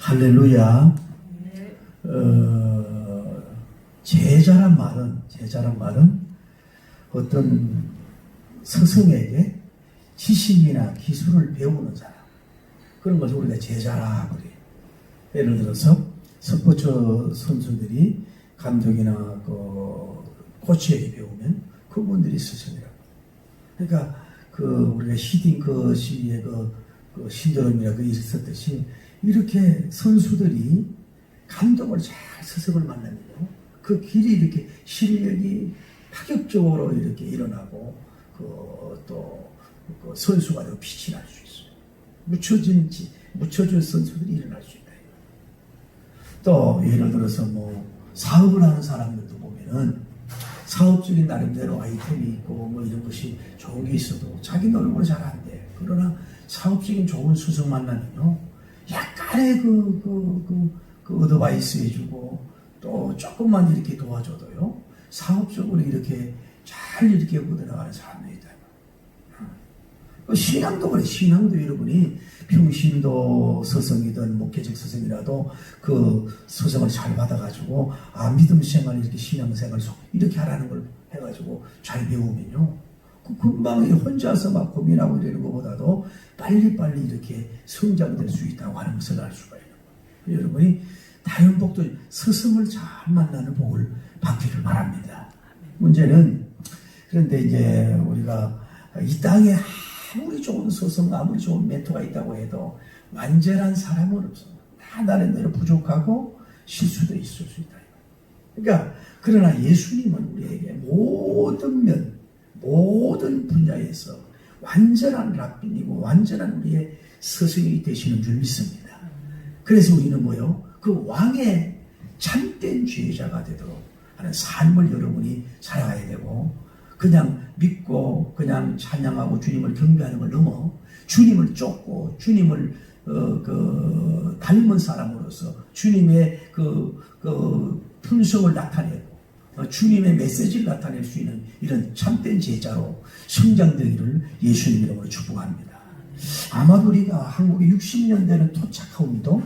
할렐루야. 제자란 말은 어떤 스승에게 지식이나 기술을 배우는 사람, 그런 것을 우리가 제자라 그래요. 예를 들어서 스포츠 선수들이 감독이나 코치에게 배우면 그분들이 스승이라고. 그러니까 우리가 히딩크 씨의 신드롬이라고 있었듯이, 이렇게 선수들이 감독을 잘 스승을 만나면요, 그 길이 이렇게 실력이 파격적으로 이렇게 일어나고, 또 선수가 더 빛이 날 수 있어요. 묻혀준 선수들이 일어날 수 있다. 또 예를 들어서 사업을 하는 사람들도 보면은 사업적인 나름대로 아이템이 있고 이런 것이 좋은 게 있어도 자기 노력으로 잘 안 돼. 그러나 사업적인 좋은 스승 만나면요, 약간의 어드바이스 해주고 또 조금만 이렇게 도와줘도요, 사업적으로 이렇게 잘 이렇게 묻어나가는 사람들이 있다. 신앙도 그래. 신앙도 여러분이 평신도 스승이든 목회적 스승이라도 그 스승을 잘 받아가지고 믿음 생활, 이렇게 신앙 생활 이렇게 하라는 걸 해가지고 잘 배우면요, 금방 혼자서 막 고민하고 이러는 것보다도 빨리빨리 이렇게 성장될 수 있다고 하는 것을 알 수가 있는 거예요. 여러분이 다른 복도 스승을 잘 만나는 복을 받기를 바랍니다. 문제는, 그런데 이제 우리가 이 땅에 아무리 좋은 스승, 아무리 좋은 멘토가 있다고 해도 완전한 사람은 없어. 다 나름대로 부족하고 실수도 있을 수 있다. 그러니까 그러나 예수님은 우리에게 모든 분야에서 완전한 랍빈이고 완전한 우리의 스승이 되시는 줄 믿습니다. 그래서 우리는 그 왕의 참된 죄자가 되도록 하는 삶을 여러분이 살아가야 되고, 그냥 믿고 그냥 찬양하고 주님을 경배하는 걸 넘어 주님을 쫓고 주님을 닮은 사람으로서 주님의 품성을 나타내고 주님의 메시지를 나타낼 수 있는 이런 참된 제자로 성장되기를 예수님 이름으로 축복합니다. 아마도 우리가 한국에 60년대는 토착운동,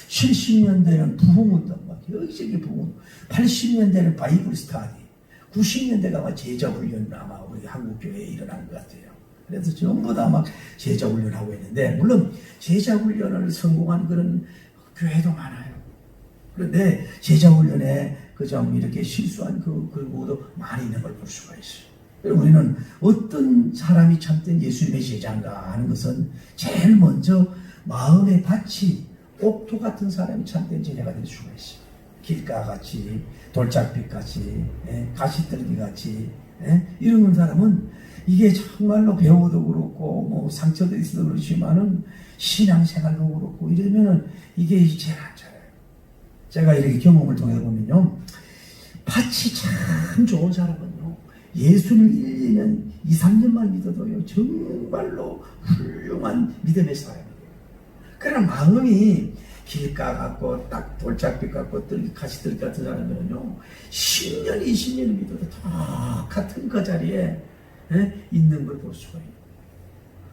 70년대는 부흥운동, 여기저기 부흥, 80년대는 바이블 스타디, 90년대가 아마 제자훈련 아마 우리 한국교회에 일어난 것 같아요. 그래서 전부 다 막 제자훈련하고 있는데, 물론 제자훈련을 성공한 그런 교회도 많아요. 그런데 제자훈련에 좀 이렇게 실수한 그 경우도 많이 있는 걸 볼 수가 있어요. 우리는 어떤 사람이 참된 예수님의 제자인가 하는 것은 제일 먼저 마음의 밭이 옥토 같은 사람이 참된 제자가 될 수가 있어요. 길가같이, 돌짝빛같이, 가시떨기같이 이런 사람은 이게 정말로 배워도 그렇고 상처도 있어도 그렇지만은 신앙생활도 그렇고 이러면은 이게 잘 안 자라요. 제가 이렇게 경험을 통해 보면요, 밭이 참 좋은 사람은요, 예수님 1, 2년, 2, 3년만 믿어도요, 정말로 훌륭한 믿음의 사람이에요. 그러나 마음이 길가 같고 딱 돌짝빛 같고 가시떨기 같은 사람들은요, 10년, 20년 믿어도 똑같은 그 자리에 있는 걸 볼 수가 있고,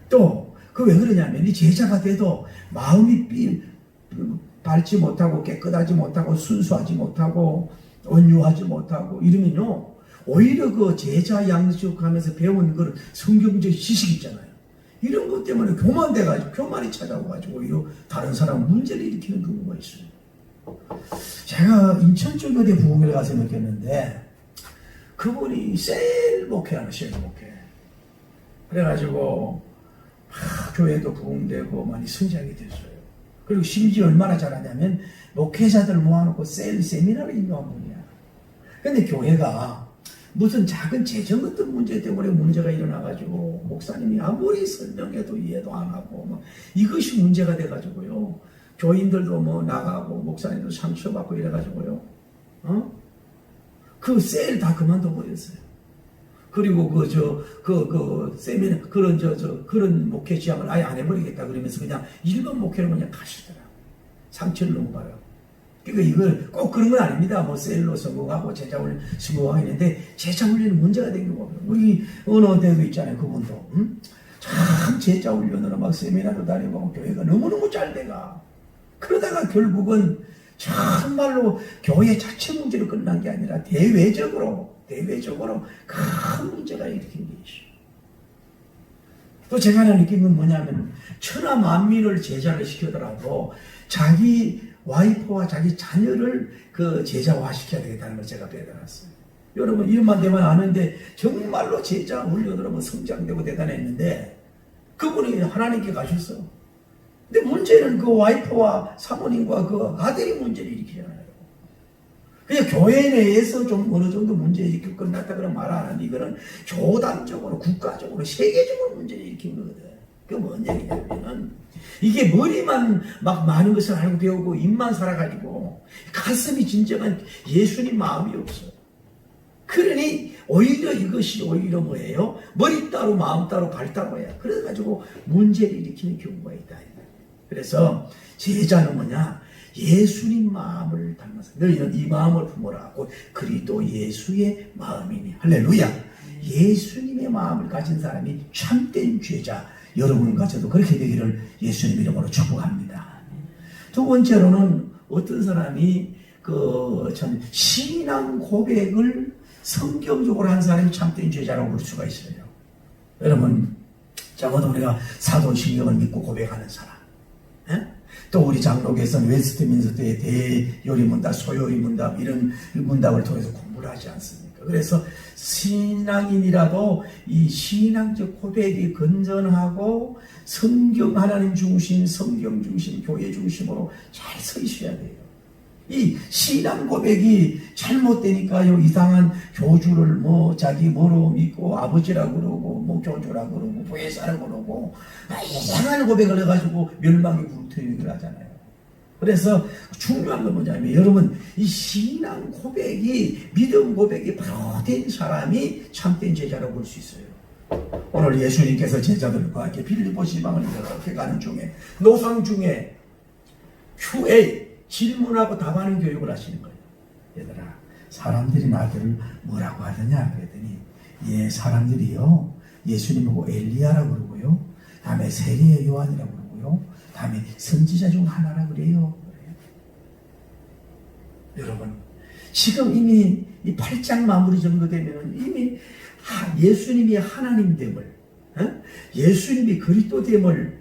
또 왜 그러냐면 이 제자가 돼도 마음이 밝지 못하고 깨끗하지 못하고 순수하지 못하고 온유하지 못하고 이러면요, 오히려 그 제자 양식하면서 배운 그 성경적 지식 있잖아요, 이런 것 때문에 교만이 찾아와가지고 오히려 다른 사람 문제를 일으키는 경우가 있어요. 제가 인천 쪽교대 부흥회를 가서 느꼈는데, 그분이 셀 목회하는 셀 목회. 그래가지고 교회도 부흥되고 많이 성장이 됐어요. 그리고 심지어 얼마나 잘하냐면 목회자들 모아놓고 세미나를 인도한 분이야. 근데 교회가 무슨 작은 재정 같은 문제 때문에 문제가 일어나가지고 목사님이 아무리 설명해도 이해도 안 하고 이것이 문제가 돼가지고요, 교인들도 나가고 목사님도 상처받고 이래가지고요, 그 셀 다 그만둬 버렸어요. 그리고 세미나 그런 목회 지향을 아예 안 해버리겠다 그러면서 그냥 일반 목회를 그냥 가시더라. 상처를 너무 봐요. 그러니까 이걸 꼭 그런 건 아닙니다. 셀로 성공하고 제자훈련 성공하겠는데, 제자훈련은 문제가 되는 거예요. 우리 어느 데도 있잖아요, 그분도. 참 제자훈련으로 막 세미나도 다니고 교회가 너무너무 잘 돼가. 그러다가 결국은 정말로 교회 자체 문제로 끝난 게 아니라 대외적으로 큰 문제가 일으킨 것이죠. 또 제가 하나 느낀 건 뭐냐면 천하 만민을 제자를 시키더라도 자기 와이프와 자기 자녀를 그 제자화 시켜야 되겠다는 걸 제가 배달했어요. 여러분 이름만 되면 아는데 정말로 제자 훈련으로 성장되고 대단했는데 그분이 하나님께 가셨어. 근데 문제는 그 와이프와 사모님과 그 아들이 문제를 일으키잖아요. 그냥 교회 내에서 좀 어느 정도 문제 일으키고 끝났다 그런 말 안 하는데 이거는 조단적으로 국가적으로 세계적으로 문제를 일으킨 거거든. 그게 뭔 얘기냐면은 이게 머리만 막 많은 것을 알고 배우고 입만 살아가지고 가슴이 진정한 예수님 마음이 없어. 그러니 오히려 이것이 오히려 뭐예요? 머리 따로 마음 따로 발 따로야. 그래가지고 문제를 일으키는 경우가 있다. 그래서 제자는 뭐냐? 예수님 마음을 닮아서 너희는 이 마음을 품어라. 곧 그리스도 예수의 마음이니. 할렐루야. 예수님의 마음을 가진 사람이 참된 죄자. 여러분과 저도 그렇게 되기를 예수님 이름으로 축복합니다. 두 번째로는 어떤 사람이 참 신앙 고백을 성경적으로 한 사람이 참된 죄자라고 볼 수가 있어요. 여러분, 적어도 우리가 사도신경을 믿고 고백하는 사람, 또 우리 장로교에서는 웨스트민스터의 대요리문답, 소요리문답 이런 문답을 통해서 공부를 하지 않습니까? 그래서 신앙인이라도 이 신앙적 고백이 건전하고 성경 하나님 중심, 성경 중심, 교회 중심으로 잘 서 있어야 돼요. 이 신앙 고백이 잘못되니까요, 이상한 교주를 자기 뭐로 믿고 아버지라고 그러고 교주라고 그러고 부회사라고 그러고 이상한 고백을 해가지고 멸망의 굴투를 하잖아요. 그래서 중요한 건 뭐냐면 여러분 이 신앙 고백이 믿음 고백이 바로 된 사람이 참된 제자라고 볼 수 있어요. 오늘 예수님께서 제자들과 함께 빌립보 지방을 이렇게 가는 중에 노상 중에 QA 질문하고 답하는 교육을 하시는 거예요. 얘들아, 사람들이 나를 뭐라고 하느냐 그랬더니 사람들이요 예수님 보고 엘리야라고 그러고요, 다음에 세례의 요한이라고 그러고요, 다음에 선지자 중 하나라고 그래요. 여러분 지금 이미 이 8장 마무리 정도 되면 이미 예수님이 하나님됨을, 예수님이 그리스도됨을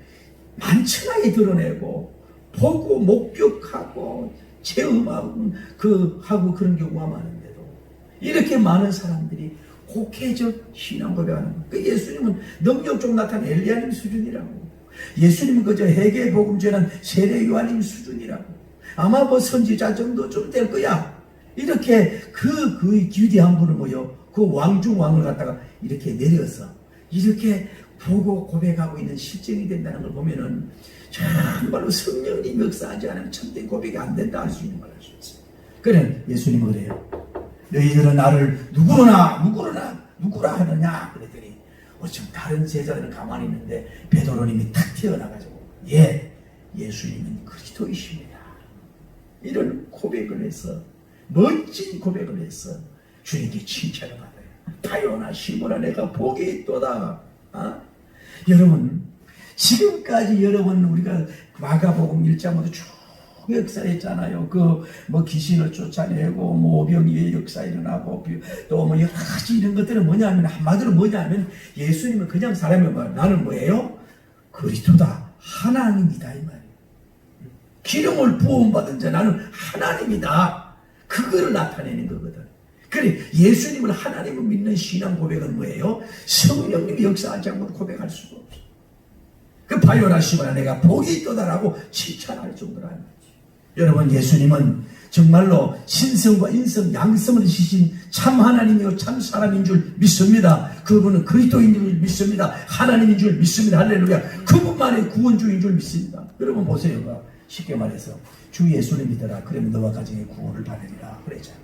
만천하에 드러내고 보고 목격하고 체험하고 하고 그런 경우가 많은데도 이렇게 많은 사람들이 곡해적 신앙 고백하는 거예요. 그 예수님은 능력적 나타난 엘리야님 수준이라고, 예수님은 그저 회개 복음 전한 세례 요한님 수준이라고, 아마 선지자 정도쯤 될 거야. 이렇게 그 기대한 분을 그 왕중왕을 갖다가 이렇게 내려서 이렇게 보고 고백하고 있는 실정이 된다는 걸 보면은 정말로 성령님 역사하지 않으면 참된 고백이 안 된다 할 수 있는 걸 알 수 있어요. 그래 예수님은 그래요. 너희들은 나를 누구라 하느냐 그랬더니 어쩜 다른 제자들은 가만히 있는데 베드로님이 탁 튀어나가지고 예수님은 그리스도이십니다. 이런 고백을 해서 멋진 고백을 해서 주님께 칭찬을 받아요. 타요나 시모나 내가 복이 있도다. 여러분 지금까지 여러분 우리가 마가복음 1장부터 쭉 역사했잖아요. 귀신을 쫓아내고 오병이의 역사 일어나고 또 여러 가지 이런 것들은 뭐냐면 한마디로 뭐냐면 예수님은 그냥 사람이 나는 뭐예요? 그리스도다, 하나님이다 이 말이에요. 기름을 부음받은 자 나는 하나님이다. 그거를 나타내는 거거든. 그래 예수님을 하나님을 믿는 신앙 고백은 뭐예요? 성령님이 역사하지 않고 고백할 수가 없어. 바요나시거나 내가 복이 있도다라고 칭찬할 정도로 하는 거지. 여러분 예수님은 정말로 신성과 인성 양성을 지신 참 하나님이요 참 사람인 줄 믿습니다. 그분은 그리스도인 줄 믿습니다. 하나님인 줄 믿습니다. 할렐루야. 그분만의 구원주인 줄 믿습니다. 여러분 보세요. 쉽게 말해서 주 예수를 믿어라. 그러면 너와 가정의 구원을 받으리라 그러잖아.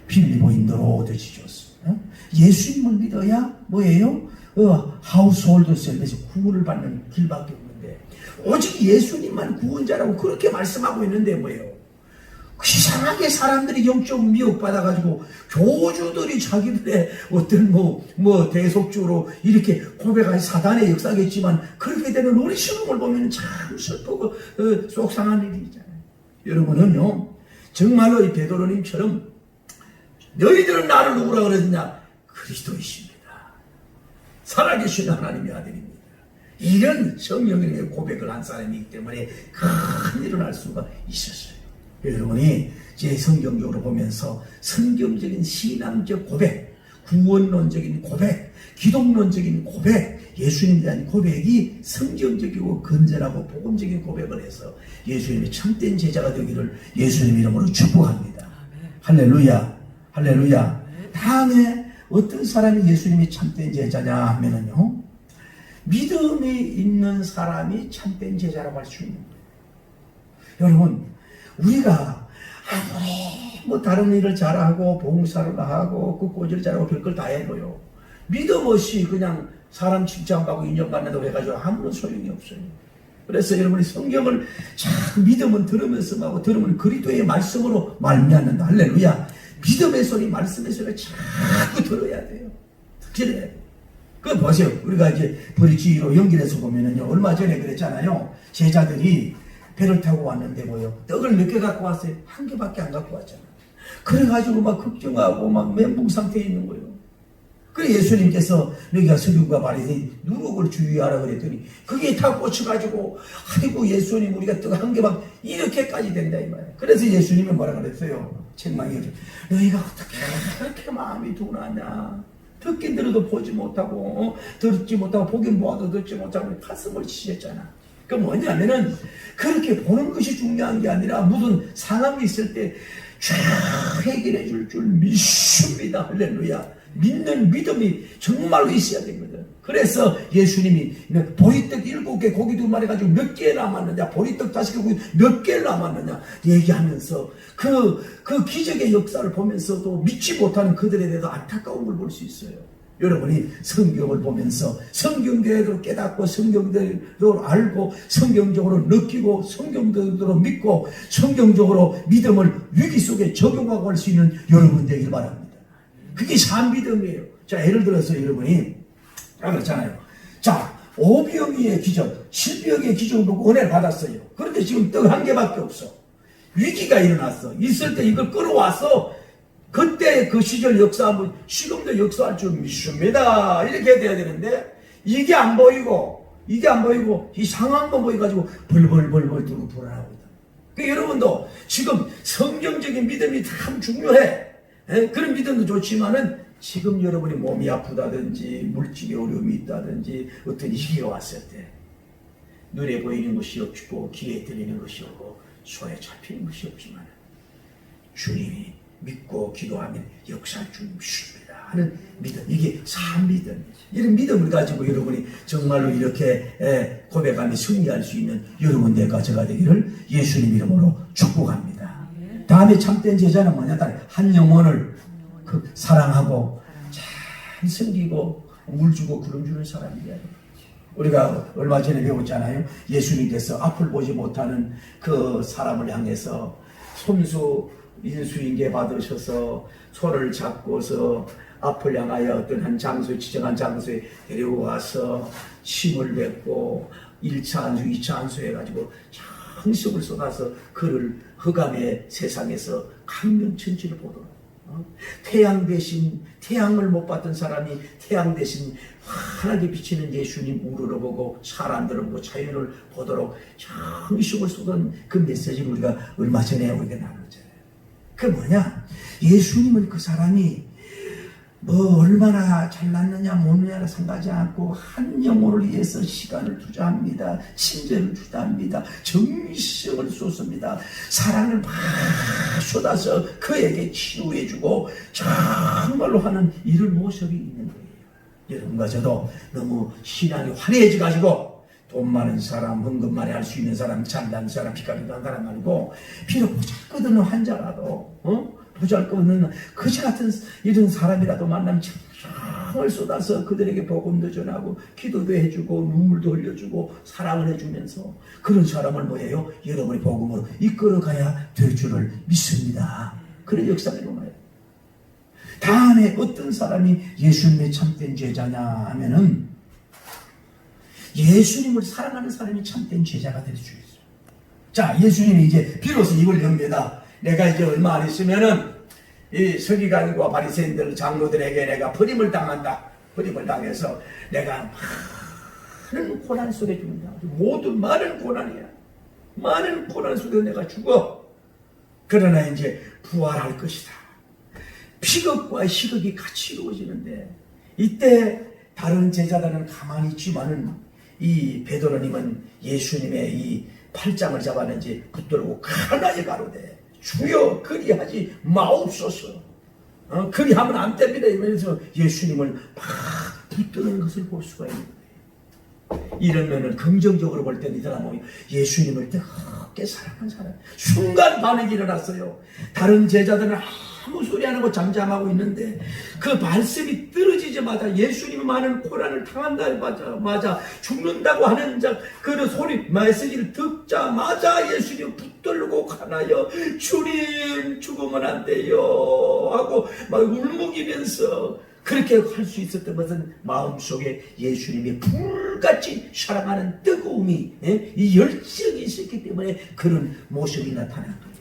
빌립보인 너로 얻어지셨어. 예수님을 믿어야 뭐예요? 하우스홀드 셀에서 구원을 받는 길밖에 없는데 오직 예수님만 구원자라고 그렇게 말씀하고 있는데 뭐예요? 이상하게 사람들이 영적 미혹받아가지고 교주들이 자기들의 어떤 대속주로 이렇게 고백한 사단의 역사겠지만 그렇게 되는 우리 시험을 보면 참 슬프고 속상한 일이잖아요. 여러분은요, 정말로 이 베드로님처럼 너희들은 나를 누구라 그러느냐? 그리스도이십니다. 살아계신 하나님의 아들입니다. 이런 성령님의 고백을 한 사람이기 때문에 큰 일을 할 수가 있었어요. 여러분이 제 성경적으로 보면서 성경적인 신앙적 고백, 구원론적인 고백, 기독론적인 고백, 예수님에 대한 고백이 성경적이고 건전하고 복음적인 고백을 해서 예수님의 참된 제자가 되기를 예수님 이름으로 축복합니다. 할렐루야, 할렐루야. 다음에 어떤 사람이 예수님이 참된 제자냐 하면은요, 믿음이 있는 사람이 참된 제자라고 할 수 있는 거예요. 여러분, 우리가 아무리 뭐 다른 일을 잘하고 봉사를 하고 그 꼬지를 잘하고 별걸 다 해도요, 믿음 없이 그냥 사람 칭찬받고 인정받는다고 해가지고 아무런 소용이 없어요. 그래서 여러분이 성경을 자꾸 믿음은 들으면서 하고 들으면 그리스도의 말씀으로 말미암는다. 할렐루야. 믿음의 소리, 말씀의 소리를 자꾸 들어야 돼요. 들어야 돼요. 그거 보세요. 우리가 이제 브릿지로 연결해서 보면은요, 얼마 전에 그랬잖아요. 제자들이 배를 타고 왔는데 뭐요, 떡을 몇 개 갖고 왔어요? 한 개밖에 안 갖고 왔잖아요. 그래가지고 막 걱정하고 막 멘붕 상태에 있는 거예요. 그래 예수님께서 너희가 석유가 말이지 누룩을 주의하라 그랬더니 그게 다 꽂혀가지고 아이고 예수님 우리가 떡 한 개만 이렇게까지 된다 이 말이에요. 그래서 예수님이 뭐라 그랬어요? 책망이죠. 너희가 어떻게 그렇게 마음이 둔하냐? 듣긴 들어도 보지 못하고 듣지 못하고 보긴 보아도 듣지 못하고 가슴을 치셨잖아. 그 뭐냐면은 그렇게 보는 것이 중요한 게 아니라 무슨 상황이 있을 때 쫙 해결해 줄 줄 믿습니다. 할렐루야. 믿는 믿음이 정말로 있어야 되거든. 그래서 예수님이 보리떡 7개 고기 2마리 가지고 몇 개 남았느냐, 보리떡 5개 고기 몇 개 남았느냐 얘기하면서 그 기적의 역사를 보면서도 믿지 못하는 그들에 대해서 안타까운 걸 볼 수 있어요. 여러분이 성경을 보면서 성경대로 깨닫고 성경대로 알고 성경적으로 느끼고 성경대로 믿고 성경적으로 믿음을 위기 속에 적용하고 할 수 있는 여러분 되길 바랍니다. 그게 참 믿음이에요. 자, 예를 들어서 여러분이 그렇잖아요. 자, 오병이의 기적, 실병의 기적을 보고 은혜를 받았어요. 그런데 지금 떡 한 개밖에 없어. 위기가 일어났어. 있을 때 이걸 끌어왔어. 그때 그 시절 역사하면 지금도 역사할 줄 믿습니다. 이렇게 돼야 되는데 이게 안 보이고 이 상황만 보여가지고 벌벌벌벌 들고 불안하고 있다. 그러니까 여러분도 지금 성경적인 믿음이 참 중요해. 그런 믿음도 좋지만은 지금 여러분이 몸이 아프다든지 물질의 어려움이 있다든지 어떤 위기가 왔을 때 눈에 보이는 것이 없고 귀에 들리는 것이 없고 손에 잡히는 것이 없지만 주님이 믿고 기도하면 역사할 줄 믿습니다 하는 믿음, 이게 참 믿음. 이런 믿음을 가지고 여러분이 정말로 이렇게 고백하며 승리할 수 있는 여러분 내가 저가 되기를 예수님 이름으로 축복합니다. 다음에 참된 제자는 뭐냐? 한 영혼을 사랑하고 잘 섬기고 물 주고 구름 주는 사람이에요. 우리가 얼마 전에 배웠잖아요. 예수님께서 앞을 보지 못하는 그 사람을 향해서 손수 인수인계 받으셔서 손을 잡고서 앞을 향하여 어떤 한 장소에, 지정한 장소에 데리고 가서 침을 뱉고 1차 안수, 2차 안수 해가지고 정식을 쏟아서 그를 흑암의 세상에서 강명천지를 보도록 태양 대신 태양을 못 봤던 사람이 태양 대신 환하게 비치는 예수님 우러러 보고 사람들을 보고 자연을 보도록 정식을 쏟은 그 메시지를 우리가 얼마 전에 우리가 나눴잖아요. 그 뭐냐? 예수님은 그 사람이 뭐 얼마나 잘났느냐 못느냐를 생각하지 않고 한 영혼을 위해서 시간을 투자합니다. 친절을 투자합니다. 정성을 쏟습니다. 사랑을 막 쏟아서 그에게 치유해주고 정말로 하는 이런 모습이 있는 거예요. 여러분과 저도 너무 신앙이 화려해져가지고 돈 많은 사람, 헌금 많이 할 수 있는 사람, 잘난 사람, 피가피가한 사람 말고 비록 보잘것없는 환자라도 보잘것없는 그지 같은 이런 사람이라도 만나면 정성을 쏟아서 그들에게 복음도 전하고 기도도 해주고 눈물도 흘려주고 사랑을 해주면서 그런 사람을 뭐예요? 여러분이 복음으로 이끌어가야 될 줄을 믿습니다. 그런 역사가 일어나요. 다음에 어떤 사람이 예수님의 참된 제자냐 하면은 예수님을 사랑하는 사람이 참된 제자가 될 수 있어요. 자, 예수님이 이제 비로소 입을 엽니다. 내가 이제 얼마 안 있으면은 이 서기관과 바리새인들 장로들에게 내가 버림을 당한다. 버림을 당해서 내가 많은 고난 속에 죽는다. 모두 많은 고난이야. 많은 고난 속에 내가 죽어. 그러나 이제 부활할 것이다. 피극과 희극이 같이 이루어지는데 이때 다른 제자들은 가만히 있지만은 이 베드로님은 예수님의 이 팔짱을 잡았는지 붙들고 가나에 가로되 주여 그리하지 마옵소서. 그리하면 안 됩니다. 이러면서 예수님을 막 붙드는 것을 볼 수가 있는 거예요. 이러면은 긍정적으로 볼 때는 이 사람은 예수님을 뜨겁게 사랑한 사람. 순간 반응이 일어났어요. 다른 제자들은 아무 소리 안 하고 잠잠하고 있는데 그 말씀이 떨어지자마자 예수님이 많은 고난을 당한다마자 죽는다고 하는 그 소리 메시지를 듣자마자 예수님 붙들고 가나요. 주님 죽으면 안 돼요 하고 막 울먹이면서 그렇게 할 수 있었던 것은 마음속에 예수님이 불같이 사랑하는 뜨거움이 이 열정이 있었기 때문에 그런 모습이 나타난 거예요.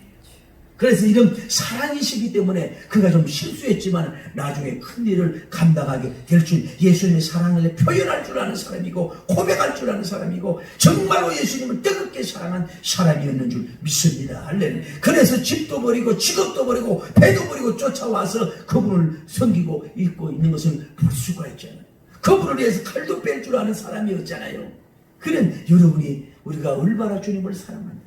그래서 이런 사랑이시기 때문에 그가 좀 실수했지만 나중에 큰 일을 감당하게 될 줄, 예수님의 사랑을 표현할 줄 아는 사람이고 고백할 줄 아는 사람이고 정말로 예수님을 뜨겁게 사랑한 사람이었는 줄 믿습니다. 할렐루야. 그래서 집도 버리고 직업도 버리고 배도 버리고 쫓아와서 그분을 섬기고 있고 있는 것을 볼 수가 있잖아요. 그분을 위해서 칼도 뺄 줄 아는 사람이었잖아요. 그는 여러분이 우리가 얼마나 주님을 사랑한다.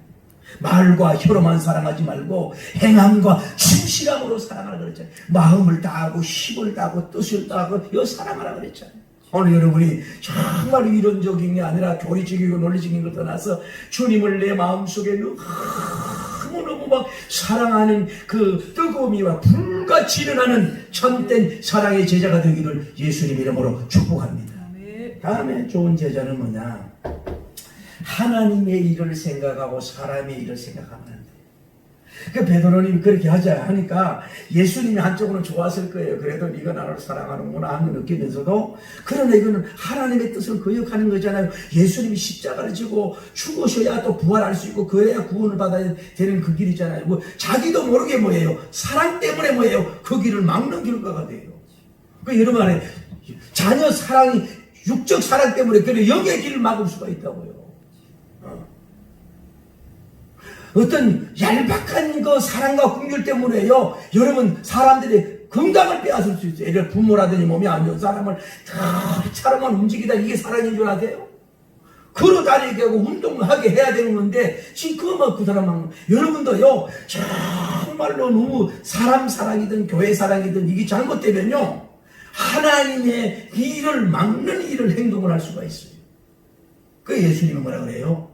말과 혀로만 사랑하지 말고 행함과 진실함으로 사랑하라 그랬잖아요. 마음을 다하고 힘을 다하고 뜻을 다하고 여 사랑하라 그랬잖아요. 오늘 여러분이 정말 이론적인 게 아니라 교리적이고 논리적인 걸 떠나서 주님을 내 마음속에 너무너무 막 사랑하는 그 뜨거움이와 불같이 일어나는 참된 사랑의 제자가 되기를 예수님 이름으로 축복합니다. 다음에 좋은 제자는 뭐냐? 하나님의 일을 생각하고 사람의 일을 생각하면 안 돼요. 그러니까 베드로님이 그렇게 하자 하니까 예수님이 한쪽으로는 좋았을 거예요. 그래도 네가 나를 사랑하는구나 하는 걸 느끼면서도 그러나 이거는 하나님의 뜻을 거역하는 거잖아요. 예수님이 십자가를 지고 죽으셔야 또 부활할 수 있고 그래야 구원을 받아야 되는 그 길이잖아요. 뭐 자기도 모르게 뭐예요. 사랑 때문에 뭐예요. 그 길을 막는 결과가 돼요. 그 여러분 안에 자녀 사랑이 육적 사랑 때문에 그래 영의 길을 막을 수가 있다고요. 어떤 얄팍한 그 사랑과 긍휼 때문에요. 여러분 사람들이 건강을 빼앗을 수 있어요. 예를 부모라든지 몸이 안 좋은 사람을 차로만 움직이다 이게 사랑인 줄 아세요? 걸어다니게 하고 운동하게 해야 되는 건데 지금 그 사람은 여러분도요 정말로 너무 사람 사랑이든 교회 사랑이든 이게 잘못되면요 하나님의 일을 막는 일을 행동을 할 수가 있어요. 그 예수님은 뭐라 그래요?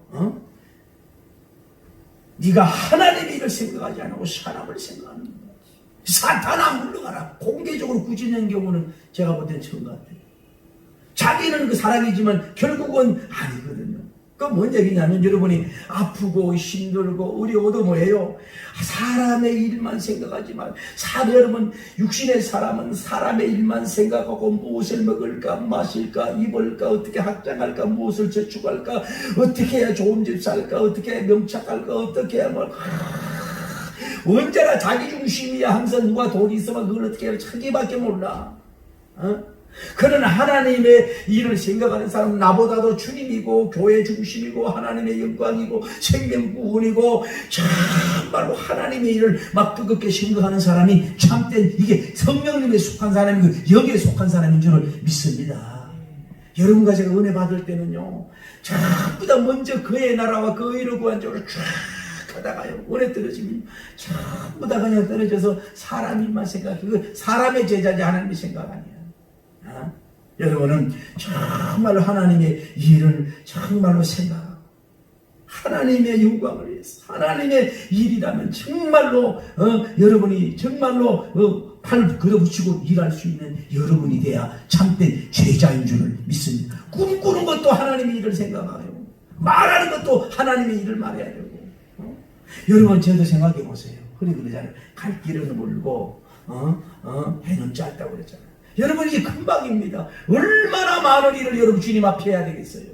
네가 하나님의 일을 생각하지 않고 사람을 생각하는 거야. 사탄아 물러가라. 공개적으로 꾸짖는 경우는 제가 볼 때는 처음 같아요. 자기는 그 사랑이지만 결국은 아니거든요. 그 뭔 얘기냐면 여러분이 아프고 힘들고 어려워도 뭐예요? 사람의 일만 생각하지 말. 여러분 육신의 사람은 사람의 일만 생각하고 무엇을 먹을까 마실까 입을까 어떻게 확장할까 무엇을 저축할까 어떻게 해야 좋은 집 살까 어떻게 해야 명착할까 어떻게 해야 뭐 언제나 자기 중심이야. 항상 누가 돈이 있으면 그걸 어떻게 해야 자기밖에 몰라. 그러나 하나님의 일을 생각하는 사람은 나보다도 주님이고 교회 중심이고 하나님의 영광이고 생명 구원이고 정말로 하나님의 일을 막 뜨겁게 생각하는 사람이 참된 이게 성령님에 속한 사람이고 영에 속한 사람인 줄 믿습니다. 여러분과 제가 은혜 받을 때는요 전부 다 먼저 그의 나라와 그 의를 구한 쪽으로 쫙 하다가요 은혜 떨어지면 전부 다 그냥 떨어져서 사람 일만 생각해. 그 사람의 제자지 하나님의 생각 아니야. 여러분은 정말로 하나님의 일을 정말로 생각하고 하나님의 영광을 위해서 하나님의 일이라면 정말로 여러분이 정말로 팔 걷어붙이고 일할 수 있는 여러분이 돼야 참된 제자인 줄을 믿습니다. 꿈꾸는 것도 하나님의 일을 생각하요. 말하는 것도 하나님의 일을 말해야 되고 여러분 저도 생각해 보세요. 그러잖아요. 갈 길은 멀고 배는 짧다고 그랬잖아요. 여러분 이게 금방입니다. 얼마나 많은 일을 여러분 주님 앞에 해야 되겠어요.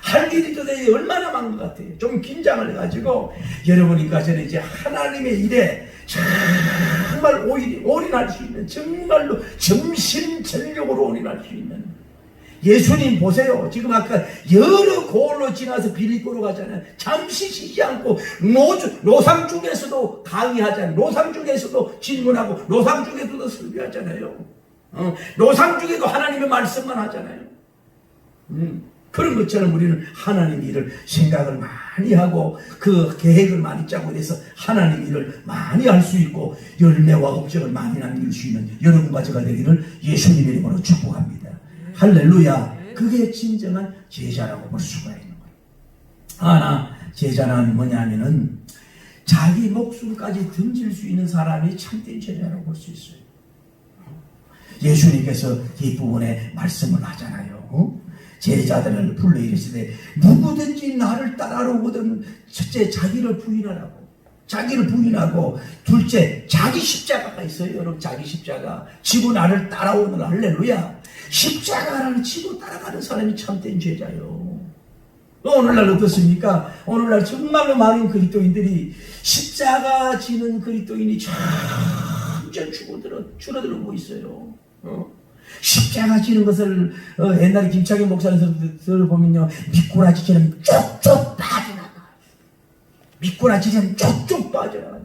할 일이 도대체 얼마나 많은 것 같아요. 좀 긴장을 해가지고 여러분과 저는 이제 하나님의 일에 정말 올인할 수 있는, 정말로 정신전력으로 올인할 수 있는, 예수님 보세요. 지금 아까 여러 고을로 지나서 빌립보로 가잖아요. 잠시 쉬지 않고 노상 중에서도 강의하잖아요. 노상 중에서도 질문하고 노상 중에서도 설교하잖아요. 노상 중에도 하나님의 말씀만 하잖아요. 그런 것처럼 우리는 하나님 일을 생각을 많이 하고 그 계획을 많이 짜고 해서 하나님 일을 많이 할 수 있고 열매와 업적을 많이 남길 수 있는 여러분과 제가 되기를 예수님 이름으로 축복합니다. 할렐루야. 그게 진정한 제자라고 볼 수가 있는 거예요. 하나, 제자는 뭐냐면은 자기 목숨까지 던질 수 있는 사람이 참된 제자라고 볼 수 있어요. 예수님께서 이 부분에 말씀을 하잖아요. 제자들을 불러 이르시되 누구든지 나를 따라오거든 첫째 자기를 부인하고 둘째 자기 십자가가 있어요. 여러분, 자기 십자가 지고 나를 따라오는, 할렐루야. 십자가를 지고 따라가는 사람이 참된 제자요. 오늘날 어떻습니까? 오늘날 정말로 많은 그리스도인들이 십자가 지는 그리스도인이 점점 줄어들고 있어요. 십자가 지는 것을 옛날에 김창현 목사님들 보면요, 미꾸라지처럼 쪽쪽 빠져나가. 미꾸라지처럼 쪽쪽 빠져나가.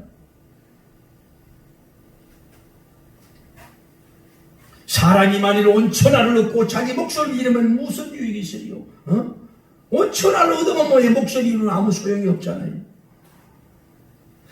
사람이 만일 온천하를 얻고 자기 목소리를 잃으면 무슨 유익이 있어요? 온천하를 얻으면 뭐에 목소리는 아무 소용이 없잖아요.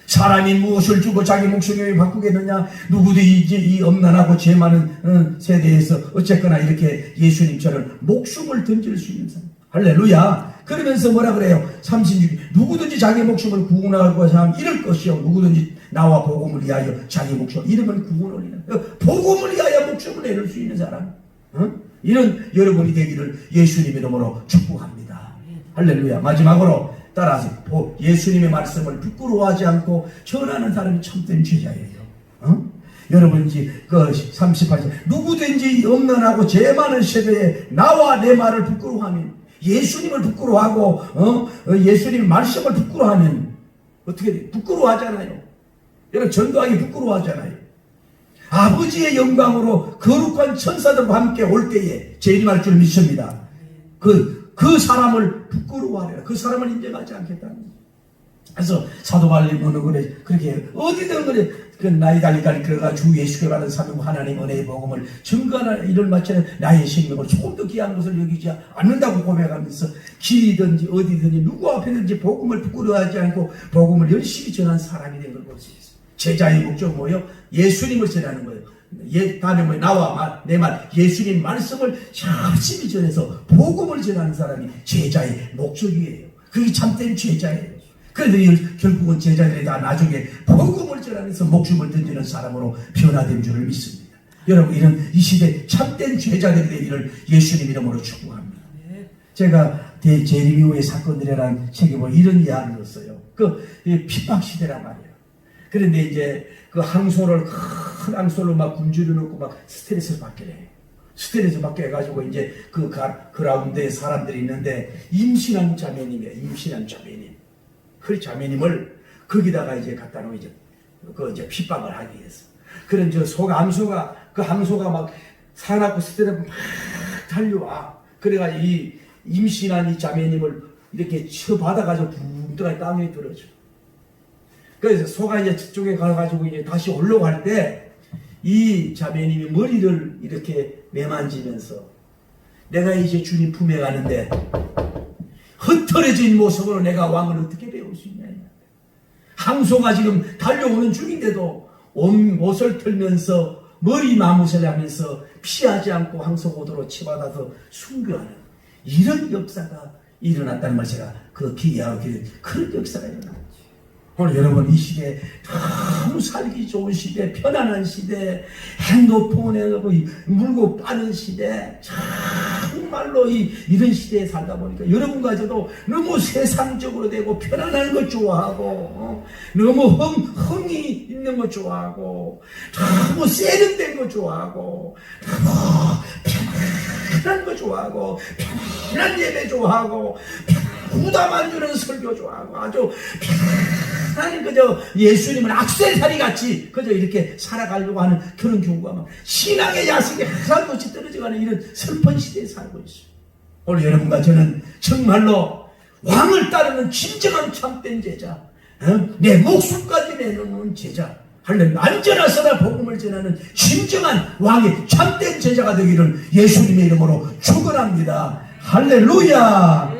사람이 무엇을 주고 자기 목소리를 바꾸겠느냐? 누구도 이 엄난하고 죄 많은 세대에서 어쨌거나 이렇게 예수님처럼 목숨을 던질 수 있는 사람. 할렐루야. 그러면서 뭐라 그래요? 36. 누구든지 자기 목숨을 구원하고 사람 잃을 것이요. 누구든지 나와 복음을 위하여 자기 목숨을 잃으면 구원을 잃는. 복음을 위하여 목숨을 내릴 수 있는 사람. 이런 여러분이 되기를 예수님 이름으로 축복합니다. 할렐루야. 마지막으로 따라서 예수님의 말씀을 부끄러워하지 않고 전하는 사람이 참된 제자예요. 여러분 이제 그 38절 누구든지 엄난하고 죄 많은 세대에 나와 내 말을 부끄러워하면, 예수님을 부끄러워하고 예수님 말씀을 부끄러워하면 어떻게 돼? 부끄러워하잖아요. 여러분 전도하기 부끄러워하잖아요. 아버지의 영광으로 거룩한 천사들과 함께 올 때에 재림할 줄 믿습니다. 그 사람을 부끄러워하라. 그 사람을 인정하지 않겠다는 거예요. 그래서 사도 바울은 그래, 그렇게 어디든 그래, 그 나이 달리까지 그래가 주 예수께 하는 사명 하나님 은혜의 복음을 증거하는 일을 마치는 나의 생명을 조금 더 귀한 것을 여기지 않는다고 고백하면서 길이든지 어디든지 누구 앞에든지 복음을 부끄러워하지 않고 복음을 열심히 전한 사람이 된 걸 볼 수 있어요. 제자의 목적은 뭐예요? 예수님을 전하는 거예요. 다음에 뭐 나와 내 말 예수님 말씀을 열심히 전해서 복음을 전하는 사람이 제자의 목적이에요. 그게 참된 제자예요. 그런데 결국은 제자들이 다 나중에 복음을 전하면서 목숨을 던지는 사람으로 변화된 줄을 믿습니다. 여러분, 이 시대 참된 제자들이 되기를 예수님 이름으로 축복합니다. 제가 제리미오의 사건들이라는 책에 뭐 이런 이야기를 썼어요. 그 핍박 시대란 말이에요. 그런데 이제 그 항소를 큰 항소를 막 굶주려 놓고 막 스트레스 받게 돼요. 스트레스 받게 해가지고 이제 그 그라운드에 사람들이 있는데 임신한 자매님이에요. 임신한 자매님. 그 자매님을 거기다가 이제 갖다 놓고 이제 핍박을 하기 위해서. 그런 그 항소가 막 사납고 스트레스 막 달려와. 그래가지고 이 임신한 이 자매님을 이렇게 쳐받아가지고 붕뜨가 땅에 떨어져. 그래서 소가 이제 저쪽에 가가지고 이제 다시 올라갈 때 이 자매님이 머리를 이렇게 매만지면서 내가 이제 주님 품에 가는데 흩어진 모습으로 내가 왕을 어떻게 배울 수 있냐. 항소가 지금 달려오는 중인데도 옷을 털면서 머리 마무새를 하면서 피하지 않고 항소고도로 치받아서 순교하는 이런 역사가 일어났다는 걸 제가 그 기이하게 그런 역사가 일어났죠. 오늘 여러분 이 시대에 너무 살기 좋은 시대, 편안한 시대, 핸드폰에 물고 빠른 시대, 정말로 이런 시대에 살다 보니까 여러분과 저도 너무 세상적으로 되고 편안한 것 좋아하고 너무 흥이 있는 것 좋아하고 너무 세련된 것 좋아하고 너무 편한 거 좋아하고 편한 예배 좋아하고 부담 안 주는 설교 좋아하고 아주 편한 그저 예수님을 액세서리 같이 그저 이렇게 살아가려고 하는 그런 경우가 막 신앙의 야식이 하나도 떨어져가는 이런 슬픈 시대에 살고 있어요. 오늘 여러분과 저는 정말로 왕을 따르는 진정한 참된 제자, 내 목숨까지 내놓는 제자, 할렐루야, 안전하서나 복음을 전하는 진정한 왕의 참된 제자가 되기를 예수님의 이름으로 축원합니다. 할렐루야.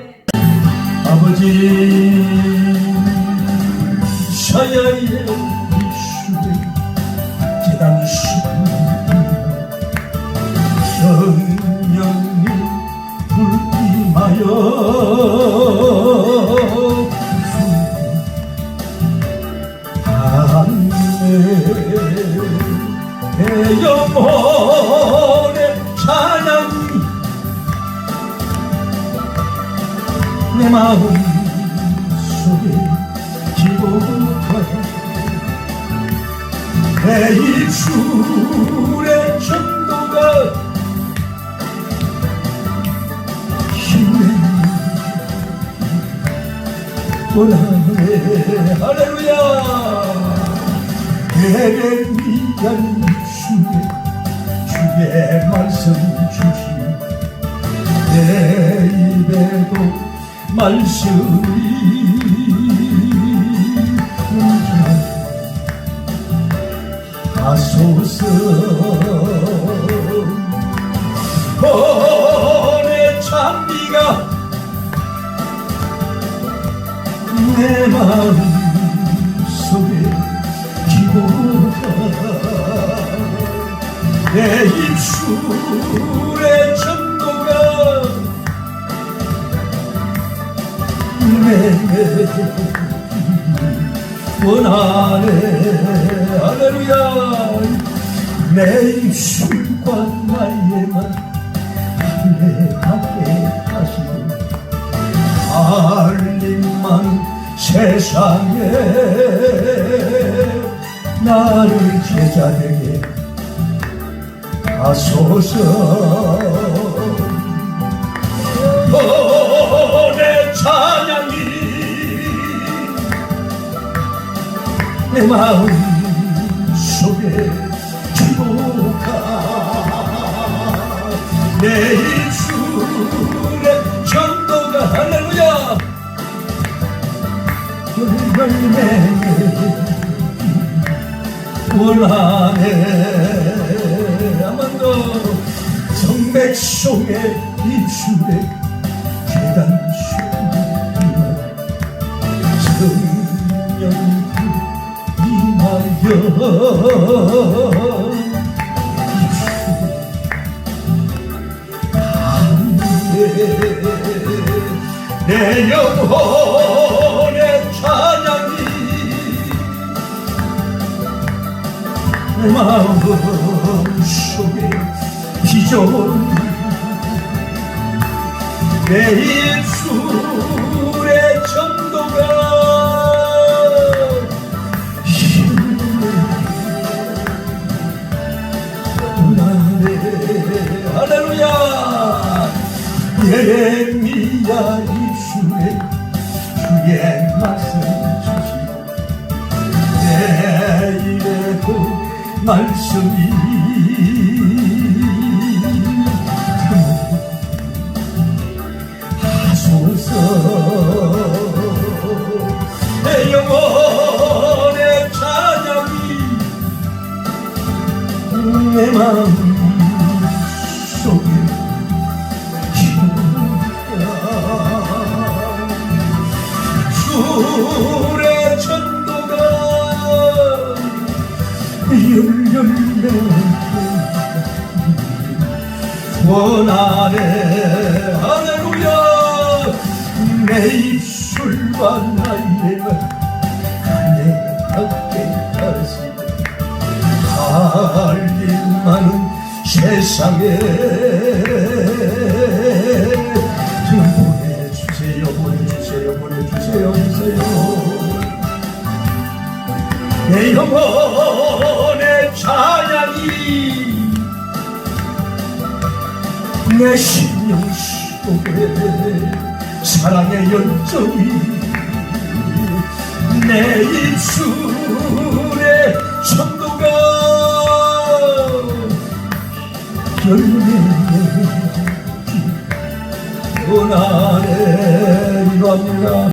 아버지 샤야의 이슈에 제단 성령님 불임하여 내 영혼의 찬양이 내 마음 속에 기록하여 내 입술의 전도가 힘내 원하네. 할렐루야. 예레미야 주의 말씀 주시 내 입에도 말씀이 하소서. 내 찬미가 내 마음 속에 내 입술의 전도가 내 원하네. 할렐루야. 내 입술과 나에만 할례하게 하시고 알림만 세상에 나를 제자되게 하소서. 내 찬양이 내 마음 속에 기도가 내 입술의 전도가 할렐루야. 열매 원하네. 아만도 성맥 속에 입술에 계단 성령 임하여 내 영혼의 찬양이 내 마음 속에 비전 내 입술의 전도가 힘나네. 할렐루야. 예레미야 입술에 주의 말씀 주시고 내 입에도 말씀이 하소서. 내 영혼의 찬양이 내 마음 속에 주의 전도가 열렬매 원하네. 할렐루야. 내 입술과 나에만 할례하게 하시고 할 일 많은 세상에 보내주세요. 내 영혼의 찬양이 내 내 심령 속에 사랑의 열정이 내 입술에 천도가 열매맺기 원하네 이겁니다.